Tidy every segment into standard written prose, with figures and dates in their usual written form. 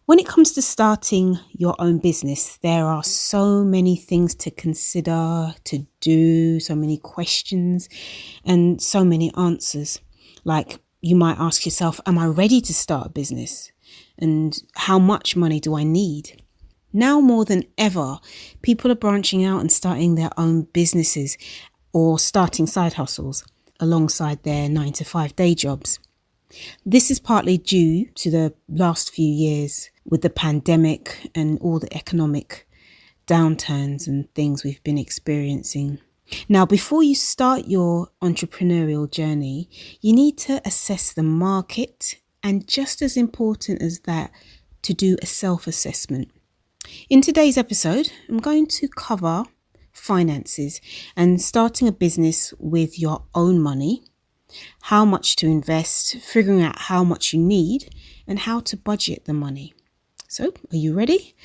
When it comes to starting your own business, there are so many things to consider, to do, so many questions, and so many answers. Like you might ask yourself, am I ready to start a business? And how much money do I need? Now more than ever, people are branching out and starting their own businesses or starting side hustles alongside their 9 to 5 day jobs. This is partly due to the last few years with the pandemic and all the economic downturns and things we've been experiencing. Now, before you start your entrepreneurial journey, you need to assess the market, and just as important as that, to do a self-assessment. In today's episode, I'm going to cover finances and starting a business with your own money, how much to invest, figuring out how much you need, and how to budget the money. So, are you ready?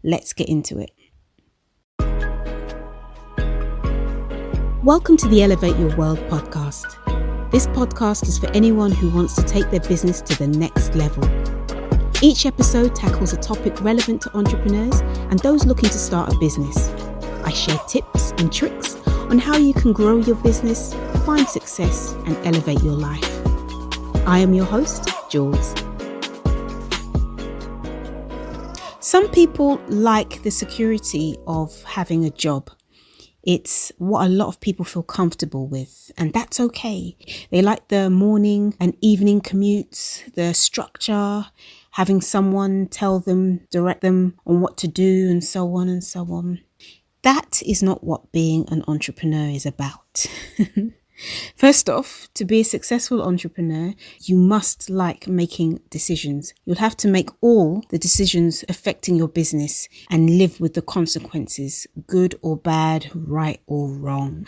Let's get into it. Welcome to the Elevate Your World podcast. This podcast is for anyone who wants to take their business to the next level. Each episode tackles a topic relevant to entrepreneurs and those looking to start a business. I share tips and tricks on how you can grow your business, find success, and elevate your life. I am your host, Jules. Some people like the security of having a job. It's what a lot of people feel comfortable with, and that's okay. They like the morning and evening commutes, the structure, having someone tell them, direct them on what to do, and so on and so on. That is not what being an entrepreneur is about. First off, to be a successful entrepreneur, you must like making decisions. You'll have to make all the decisions affecting your business and live with the consequences, good or bad, right or wrong.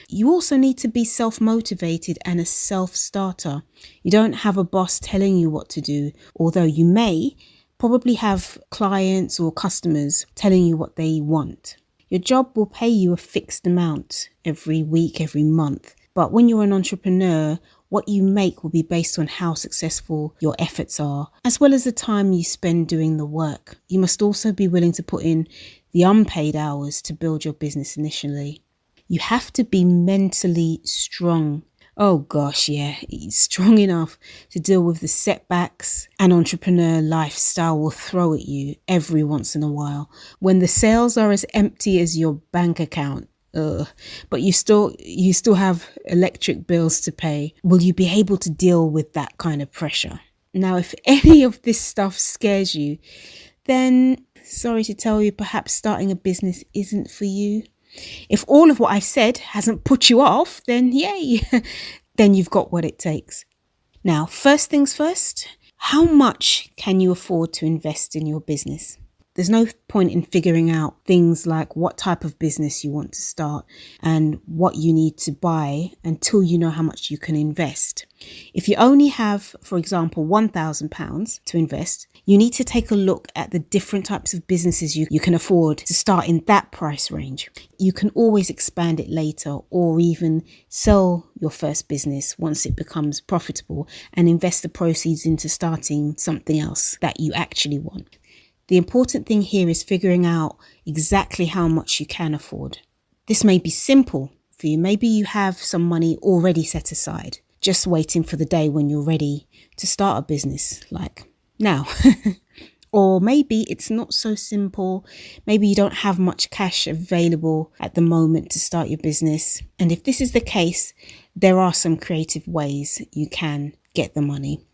You also need to be self-motivated and a self-starter. You don't have a boss telling you what to do, although you may probably have clients or customers telling you what they want. Your job will pay you a fixed amount every week, every month. But when you're an entrepreneur, what you make will be based on how successful your efforts are, as well as the time you spend doing the work. You must also be willing to put in the unpaid hours to build your business initially. You have to be mentally strong. Oh gosh, yeah, strong enough to deal with the setbacks an entrepreneur lifestyle will throw at you every once in a while. When the sales are as empty as your bank account, but you still have electric bills to pay, will you be able to deal with that kind of pressure? Now, if any of this stuff scares you, then sorry to tell you, perhaps starting a business isn't for you. If all of what I've said hasn't put you off, then yay, then you've got what it takes. Now, first things first, how much can you afford to invest in your business? There's no point in figuring out things like what type of business you want to start and what you need to buy until you know how much you can invest. If you only have, for example, £1,000 to invest, you need to take a look at the different types of businesses you can afford to start in that price range. You can always expand it later or even sell your first business once it becomes profitable and invest the proceeds into starting something else that you actually want. The important thing here is figuring out exactly how much you can afford. This may be simple for you. Maybe you have some money already set aside, just waiting for the day when you're ready to start a business, like now. Or maybe it's not so simple. Maybe you don't have much cash available at the moment to start your business. And if this is the case, there are some creative ways you can get the money.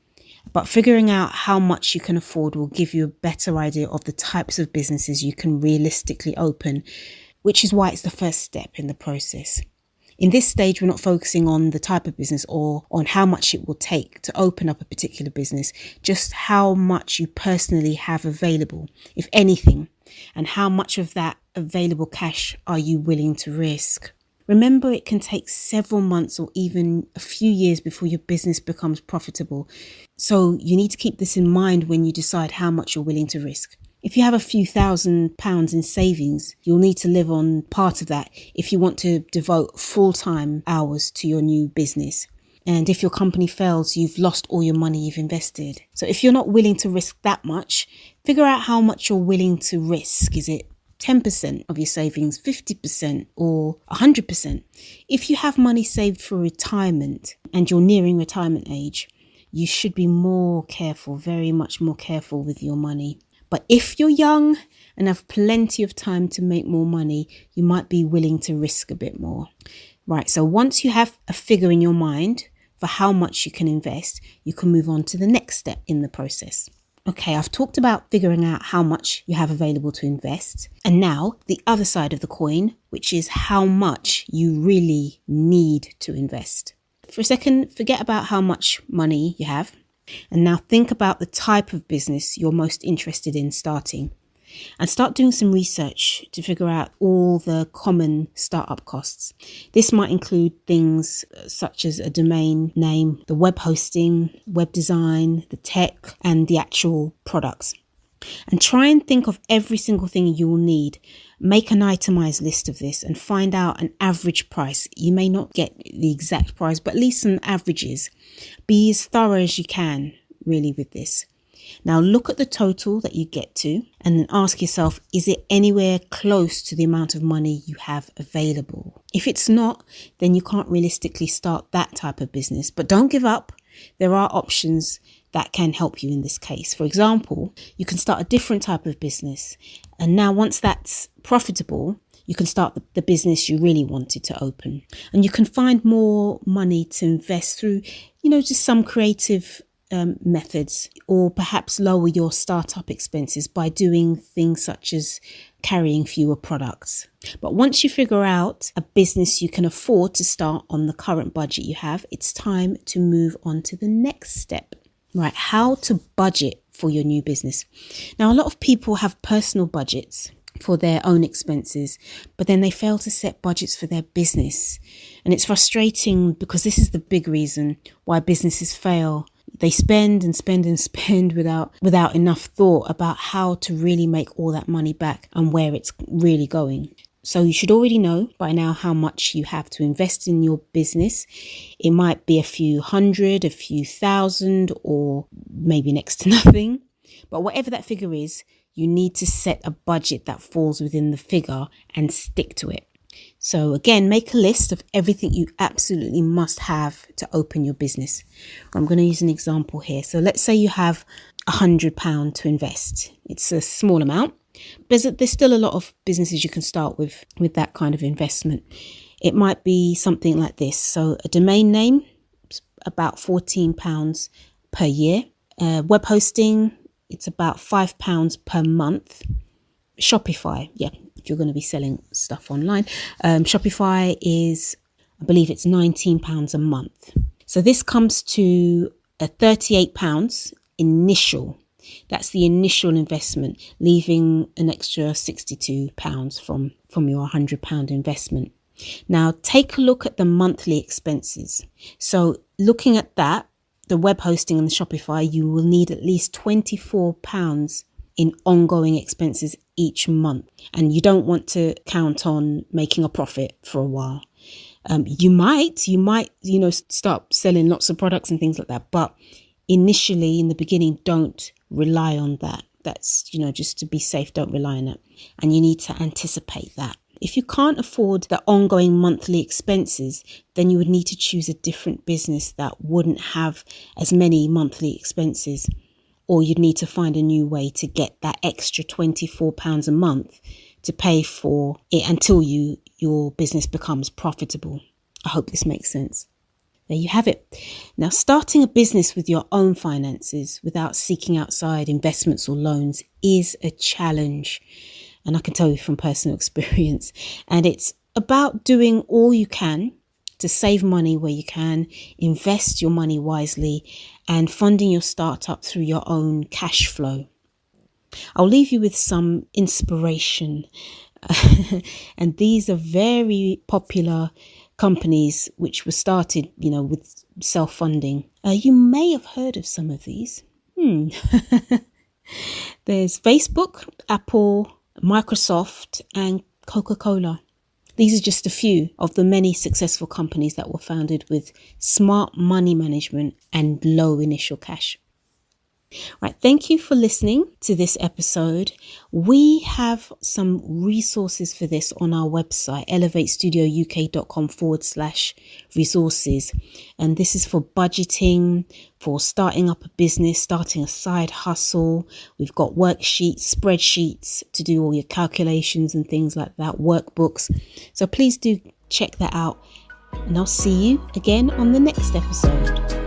But figuring out how much you can afford will give you a better idea of the types of businesses you can realistically open, which is why it's the first step in the process. In this stage, we're not focusing on the type of business or on how much it will take to open up a particular business, just how much you personally have available, if anything, and how much of that available cash are you willing to risk. Remember, it can take several months or even a few years before your business becomes profitable. So you need to keep this in mind when you decide how much you're willing to risk. If you have a few £1,000s in savings, you'll need to live on part of that if you want to devote full-time hours to your new business. And if your company fails, you've lost all your money you've invested. So if you're not willing to risk that much, figure out how much you're willing to risk. Is it 10% of your savings, 50% or 100%? If you have money saved for retirement and you're nearing retirement age, you should be more careful, very much more careful with your money. But if you're young and have plenty of time to make more money, you might be willing to risk a bit more. Right, so once you have a figure in your mind for how much you can invest, you can move on to the next step in the process. Okay, I've talked about figuring out how much you have available to invest. And now the other side of the coin, which is how much you really need to invest. For a second, forget about how much money you have. And now think about the type of business you're most interested in starting. And start doing some research to figure out all the common startup costs. This might include things such as a domain name, the web hosting, web design, the tech, and the actual products. And try and think of every single thing you will need. Make an itemized list of this and find out an average price. You may not get the exact price, but at least some averages. Be as thorough as you can, really, with this. Now look at the total that you get to and then ask yourself, is it anywhere close to the amount of money you have available? If it's not, then you can't realistically start that type of business. But don't give up. There are options that can help you in this case. For example, you can start a different type of business. And now once that's profitable, you can start the business you really wanted to open. And you can find more money to invest through, just some creative methods, or perhaps lower your startup expenses by doing things such as carrying fewer products. But once you figure out a business you can afford to start on the current budget you have, it's time to move on to the next step. Right, how to budget for your new business. Now, a lot of people have personal budgets for their own expenses, but then they fail to set budgets for their business. And it's frustrating because this is the big reason why businesses fail. They spend and spend and spend without enough thought about how to really make all that money back and where it's really going. So you should already know by now how much you have to invest in your business. It might be a few hundred, a few thousand, or maybe next to nothing. But whatever that figure is, you need to set a budget that falls within the figure and stick to it. So again, make a list of everything you absolutely must have to open your business. I'm going to use an example here. So let's say you have £100 to invest. It's a small amount. There's still a lot of businesses you can start with that kind of investment. It might be something like this. So a domain name, about £14 per year. Web hosting, it's about £5 per month. Shopify, if you're going to be selling stuff online. Shopify is, I believe it's £19 a month. So this comes to a £38 initial. That's the initial investment, leaving an extra £62 from your £100 investment. Now take a look at the monthly expenses. So looking at that, the web hosting and the Shopify, you will need at least £24 in ongoing expenses each month. And you don't want to count on making a profit for a while. You might, start selling lots of products and things like that. But initially, in the beginning, don't rely on that. That's, just to be safe, don't rely on it. And you need to anticipate that. If you can't afford the ongoing monthly expenses, then you would need to choose a different business that wouldn't have as many monthly expenses. Or you'd need to find a new way to get that extra £24 a month to pay for it until your business becomes profitable. I hope this makes sense. There you have it. Now, starting a business with your own finances without seeking outside investments or loans is a challenge. And I can tell you from personal experience. And it's about doing all you can to save money where you can, invest your money wisely, and funding your startup through your own cash flow. I'll leave you with some inspiration. And these are very popular companies which were started, with self-funding. You may have heard of some of these. There's Facebook, Apple, Microsoft, and Coca-Cola. These are just a few of the many successful companies that were founded with smart money management and low initial cash. Right, thank you for listening to this episode. We have some resources for this on our website, elevatestudiouk.com/resources. And this is for budgeting, for starting up a business, starting a side hustle. We've got worksheets, spreadsheets to do all your calculations and things like that, workbooks. So please do check that out. And I'll see you again on the next episode.